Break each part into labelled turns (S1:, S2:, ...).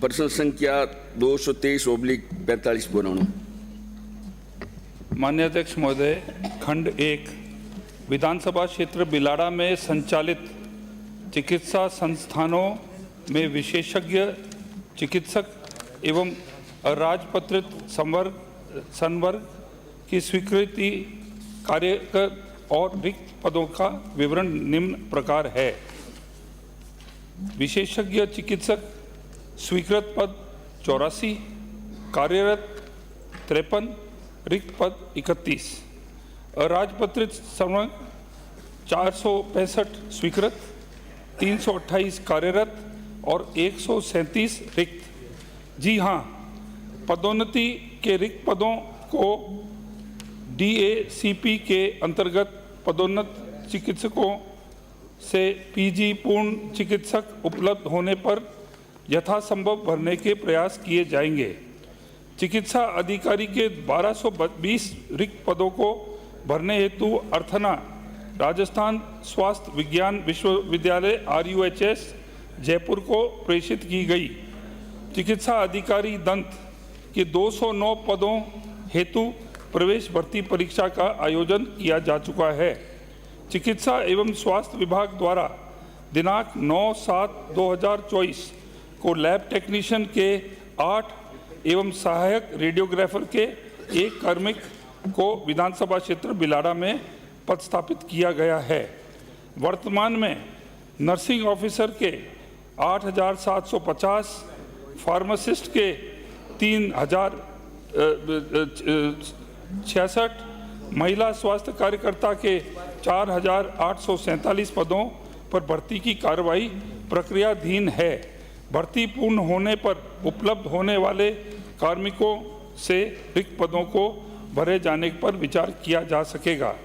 S1: प्रश्न संख्या 223/45
S2: माननीय अध्यक्ष महोदय, खंड 1 विधानसभा क्षेत्र बिलाड़ा में संचालित चिकित्सा संस्थानों में विशेषज्ञ चिकित्सक एवं अराजपत्रित संवर्ग की स्वीकृति कार्यकर और रिक्त पदों का विवरण निम्न प्रकार है। विशेषज्ञ चिकित्सक स्वीकृत पद 84, कार्यरत 53, रिक्त पद 31। अराजपत्रित संवर्ग 465 स्वीकृत, 328 कार्यरत और 137 रिक्त। जी हाँ, पदोन्नति के रिक्त पदों को DACP के अंतर्गत पदोन्नत चिकित्सकों से PG पूर्ण चिकित्सक उपलब्ध होने पर यथासंभव भरने के प्रयास किए जाएंगे। चिकित्सा अधिकारी के 1220 रिक्त पदों को भरने हेतु अर्थना राजस्थान स्वास्थ्य विज्ञान विश्वविद्यालय RUHS जयपुर को प्रेषित की गई। चिकित्सा अधिकारी दंत के 209 पदों हेतु प्रवेश भर्ती परीक्षा का आयोजन किया जा चुका है। चिकित्सा एवं स्वास्थ्य विभाग द्वारा दिनांक 9/7/2024 को लैब टेक्नीशियन के 8 एवं सहायक रेडियोग्राफर के 1 कार्मिक को विधानसभा क्षेत्र बिलाड़ा में पदस्थापित किया गया है। वर्तमान में नर्सिंग ऑफिसर के 8,750, फार्मासिस्ट के 3,066, महिला स्वास्थ्य कार्यकर्ता के 4,847 पदों पर भर्ती की कार्रवाई प्रक्रियाधीन है। भर्ती पूर्ण होने पर उपलब्ध होने वाले कार्मिकों से रिक्त पदों को भरे जाने पर विचार किया जा सकेगा।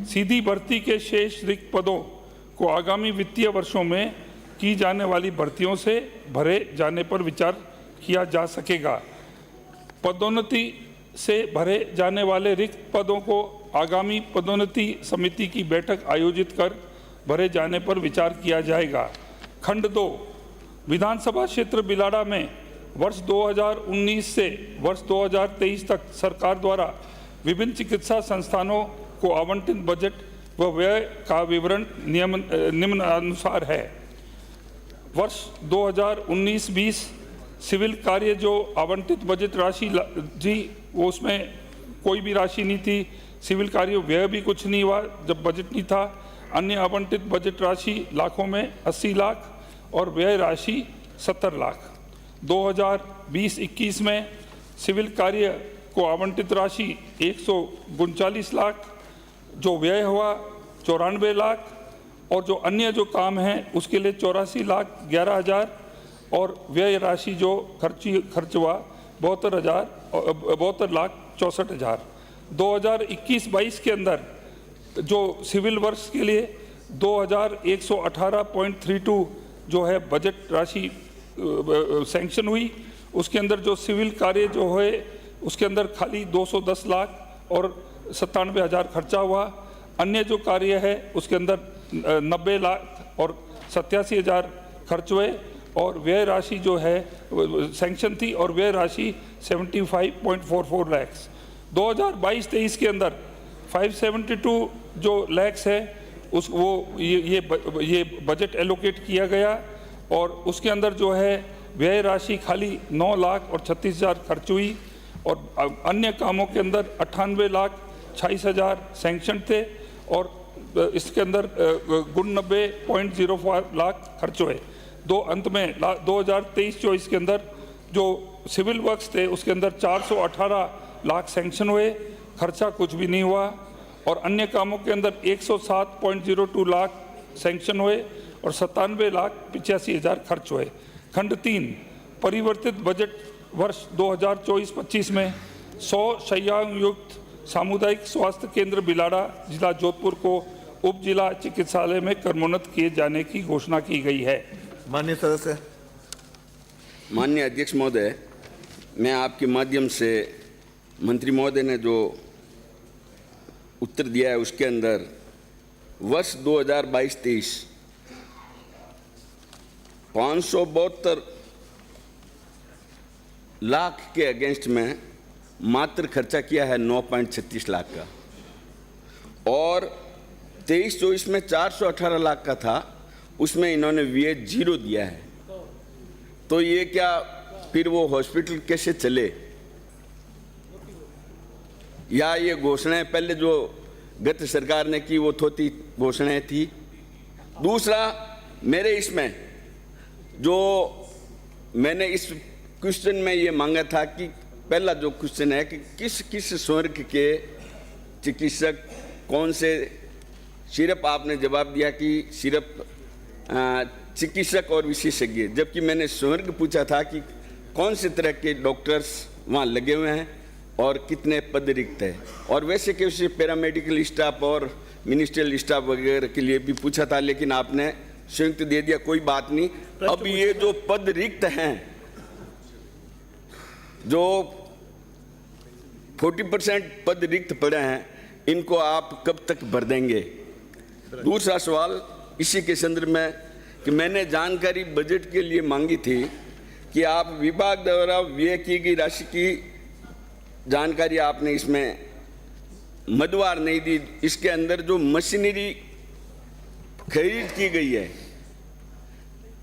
S2: सीधी भर्ती के शेष रिक्त पदों को आगामी वित्तीय वर्षों में की जाने वाली भर्तियों से भरे जाने पर विचार किया जा सकेगा। पदोन्नति से भरे जाने वाले रिक्त पदों को आगामी पदोन्नति समिति की बैठक आयोजित कर भरे जाने पर विचार किया जाएगा। खंड 2 विधानसभा क्षेत्र बिलाड़ा में वर्ष 2019 से वर्ष 2023 तक सरकार द्वारा विभिन्न चिकित्सा संस्थानों को आवंटित बजट व व्यय का विवरण निम्नानुसार है। वर्ष 2019-20 सिविल कार्य जो आवंटित बजट राशि जी, वो उसमें कोई भी राशि नहीं थी। सिविल कार्य व्यय भी कुछ नहीं हुआ जब बजट नहीं था। अन्य आवंटित बजट राशि लाखों में 80 लाख और व्यय राशि 70 लाख। 2020-21 में सिविल कार्य को आवंटित राशि 139 लाख, जो व्यय हुआ 94 लाख और जो अन्य जो काम हैं उसके लिए 84,11,000 और व्यय राशि जो खर्च हुआ 72,64,000। 2021-22 के अंदर जो सिविल वर्ष के लिए 2,118.32 जो है बजट राशि सैंक्शन हुई, उसके अंदर जो सिविल कार्य जो है उसके अंदर खाली 210 लाख और 97,000 खर्चा हुआ। अन्य जो कार्य है उसके अंदर 90 लाख और 87,000 खर्च हुए और व्यय राशि जो है सैंक्शन थी और व्यय राशि 75.44 लाख। 2022-23 के अंदर 572 जो लैक्स है ये बजट एलोकेट किया गया और उसके अंदर जो है व्यय राशि खाली 9 लाख और 36,000 खर्च हुई और अन्य कामों के अंदर 98,46,000 सैंक्शन थे और इसके अंदर 90.05 लाख खर्च हुए। अंत में 2023-24 के अंदर जो सिविल वर्क्स थे उसके अंदर 418 लाख सैंक्शन हुए, खर्चा कुछ भी नहीं हुआ और अन्य कामों के अंदर 107.02 लाख सैंक्शन हुए और 97,85,000 खर्च हुए। खंड 3 परिवर्तित बजट वर्ष 2024-25 में 100 शय्यायुक्त सामुदायिक स्वास्थ्य केंद्र बिलाड़ा जिला जोधपुर को उप जिला चिकित्सालय में क्रमोन्नत किए जाने की घोषणा की गई है।
S3: माननीय सदस्य।
S1: माननीय अध्यक्ष महोदय, मैं आपके माध्यम से मंत्री महोदय ने जो उत्तर दिया है उसके अंदर वर्ष 2022-23 572 लाख के अगेंस्ट में मात्र खर्चा किया है 9.36 लाख का, और 23-24 में 418 लाख का था, उसमें इन्होंने VH 0 दिया है। तो ये क्या फिर वो हॉस्पिटल कैसे चले? या ये घोषणाएं पहले जो गत सरकार ने की वो थोड़ी घोषणाएं थी? दूसरा, मेरे इसमें जो मैंने इस क्वेश्चन में ये मांगा था कि पहला जो क्वेश्चन है कि किस किस स्वर्ग के चिकित्सक कौन से, सिर्फ आपने जवाब दिया कि सिर्फ चिकित्सक और विशेषज्ञ, जबकि मैंने स्वर्ग पूछा था कि कौन से तरह के डॉक्टर्स वहाँ लगे हुए हैं और कितने पद रिक्त है, और वैसे कैसे पैरामेडिकल स्टाफ और मिनिस्ट्रियल स्टाफ वगैरह के लिए भी पूछा था, लेकिन आपने संयुक्त दे दिया। कोई बात नहीं। अब ये जो पद रिक्त हैं, जो 40% पद रिक्त पड़े हैं, इनको आप कब तक भर देंगे? दूसरा सवाल इसी के संदर्भ में कि मैंने जानकारी बजट के लिए मांगी थी कि आप विभाग द्वारा व्यय की गई राशि की जानकारी आपने इसमें मदवार नहीं दी। इसके अंदर जो मशीनरी खरीद की गई है,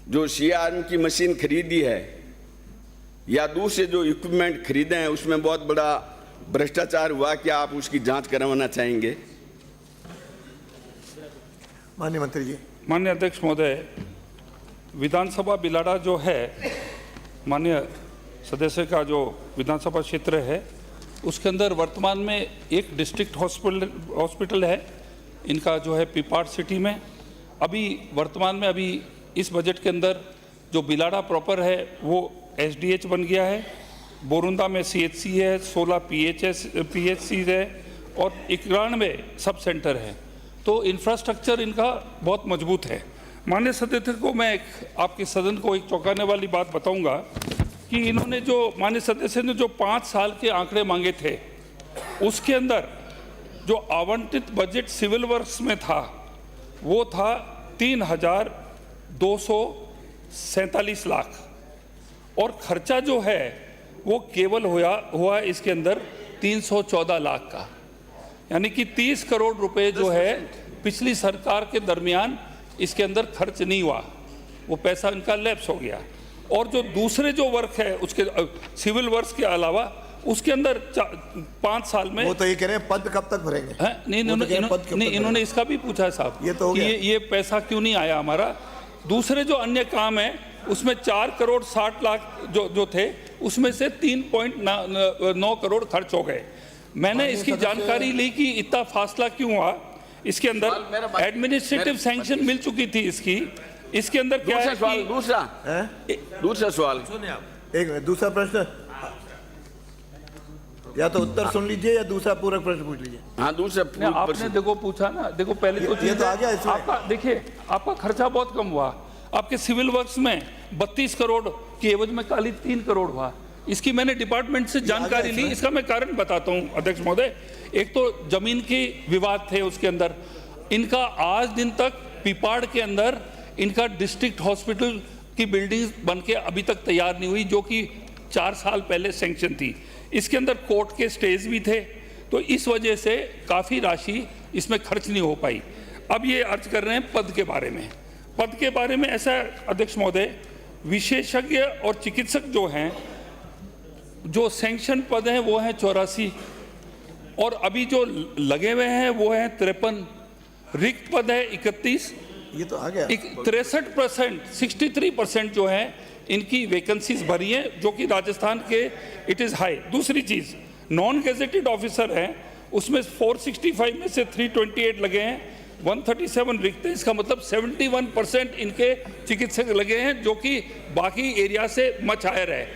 S1: जो CRM की मशीन खरीदी है या दूसरे जो इक्विपमेंट खरीदे हैं, उसमें बहुत बड़ा भ्रष्टाचार हुआ। क्या आप उसकी जांच करवाना चाहेंगे?
S3: माननीय मंत्री जी।
S2: माननीय अध्यक्ष महोदय, विधानसभा बिलाड़ा जो है, माननीय सदस्य का जो विधानसभा क्षेत्र है, उसके अंदर वर्तमान में एक डिस्ट्रिक्ट हॉस्पिटल है इनका जो है पिपाड़ सिटी में। अभी वर्तमान में अभी इस बजट के अंदर जो बिलाड़ा प्रॉपर है वो SDH बन गया है। बोरुंदा में CHC है, 16 PHC है और 91 सब सेंटर है। तो इंफ्रास्ट्रक्चर इनका बहुत मजबूत है। माननीय सदस्य को मैं आपके सदन को एक चौंकाने वाली बात बताऊंगा कि इन्होंने जो माननीय सदस्य ने जो 5 साल के आंकड़े मांगे थे, उसके अंदर जो आवंटित बजट सिविल वर्क्स में था वो था 3,247 लाख, और खर्चा जो है वो केवल हुआ इसके अंदर 314 लाख का, यानी कि 30 करोड़ रुपए जो है पिछली सरकार के दरमियान इसके अंदर खर्च नहीं हुआ, वो पैसा इनका लैप्स हो गया। और जो दूसरे जो वर्क है उसके सिविल वर्क्स के अलावा उसके अंदर 5 साल में
S3: वो तो ये कह रहे हैं पद कब तक भरेंगे?
S2: नहीं, इन्होंने इसका भी पूछा है साहब,
S3: ये तो
S2: ये पैसा क्यों नहीं आया हमारा। दूसरे जो अन्य काम है उसमें 4 करोड़ 60 लाख जो थे, उसमें से 3.9 करोड़ खर्च हो गए। मैंने इसकी जानकारी ली कि इतना फासला क्यों हुआ। इसके अंदर एडमिनिस्ट्रेटिव सैंक्शन मिल चुकी थी इसके अंदर क्या है कि
S1: दूसरा सवाल
S3: एक मिनट, दूसरा प्रश्न या तो उत्तर सुन लीजिए या दूसरा पूरक प्रश्न पूछ लीजिए।
S1: हाँ, दूसरा
S2: आपने देखो पूछा ना, देखो पहले तो
S3: ये तो आ गया इसमें।
S2: आपका देखिए, आपका खर्चा बहुत कम हुआ। आपके सिविल वर्क्स में 32 करोड़ की एवज में खाली 3 करोड़ हुआ। इसकी मैंने डिपार्टमेंट से जानकारी ली। इसका मैं कारण बताता हूं अध्यक्ष महोदय। एक तो जमीन के विवाद थे, उसके अंदर इनका आज दिन तक पिपाड़ के अंदर इनका डिस्ट्रिक्ट हॉस्पिटल की बिल्डिंग बनके अभी तक तैयार नहीं हुई, जो कि 4 साल पहले सैंक्शन थी। इसके अंदर कोर्ट के स्टेज भी थे, तो इस वजह से काफ़ी राशि इसमें खर्च नहीं हो पाई। अब ये अर्ज कर रहे हैं पद के बारे में। पद के बारे में ऐसा अध्यक्ष महोदय, विशेषज्ञ और चिकित्सक जो हैं, जो सैंक्शन पद हैं वो हैं 84, और अभी जो लगे हुए हैं वो हैं 53। रिक्त पद है 31।
S3: ये तो आ गया।
S2: 63%, 63% जो है इनकी वैकेंसीज भरी हैं, जो कि राजस्थान के इट इज़ हाई। दूसरी चीज़, नॉन गेजेटेड ऑफिसर हैं, उसमें 465 में से 328 लगे हैं, 137 रिक्त हैं। इसका मतलब 71% इनके चिकित्सक लगे हैं, जो कि बाकी एरिया से मच हायर है।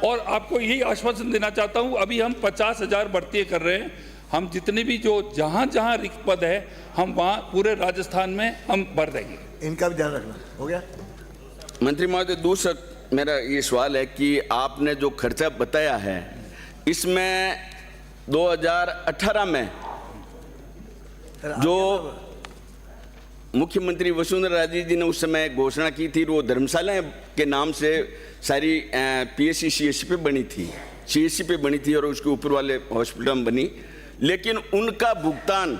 S2: और आपको यही आश्वासन देना चाहता हूँ, अभी हम 50,000 भर्ती कर रहे हैं। हम जितने भी जो जहाँ जहाँ रिक्त पद है, हम वहाँ पूरे राजस्थान में हम भर देंगे।
S3: इनका भी ध्यान रखना। हो गया
S1: मंत्री महोदय। दूसरा मेरा ये सवाल है कि आपने जो खर्चा बताया है, इसमें 2018 में जो मुख्यमंत्री वसुंधरा राजे जी ने उस समय घोषणा की थी, वो धर्मशाला के नाम से सारी पीएससी सीएससी पे बनी थी, सीएससी पे बनी थी और उसके ऊपर वाले हॉस्पिटल में बनी, लेकिन उनका भुगतान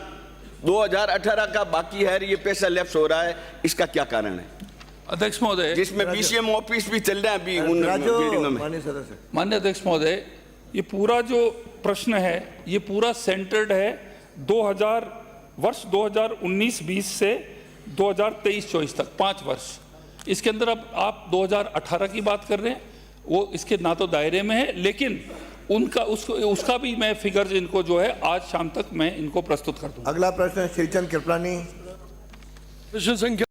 S1: 2018 का बाकी है, ये पैसा लैप्स हो रहा है, इसका क्या कारण है?
S2: अध्यक्ष महोदय,
S1: जिसमें बीसीएम ऑफिस भी चल रहा है अभी उन
S3: राजू
S1: बिल्डिंगों में।
S3: माननीय सदस्य,
S2: माननीय अध्यक्ष महोदय, ये पूरा जो प्रश्न है ये पूरा सेंटर्ड है 2000 वर्ष 2019-20 से 2023-24 तक 5 वर्ष। इसके अंदर अब आप 2018 की बात कर रहे हैं, वो इसके ना तो दायरे में है, लेकिन उसका भी मैं फिगर्स इनको जो है आज शाम तक मैं इनको प्रस्तुत कर दूंगा।
S3: अगला प्रश्न श्रीचंद कृपलानी।
S4: प्रश्न संख्या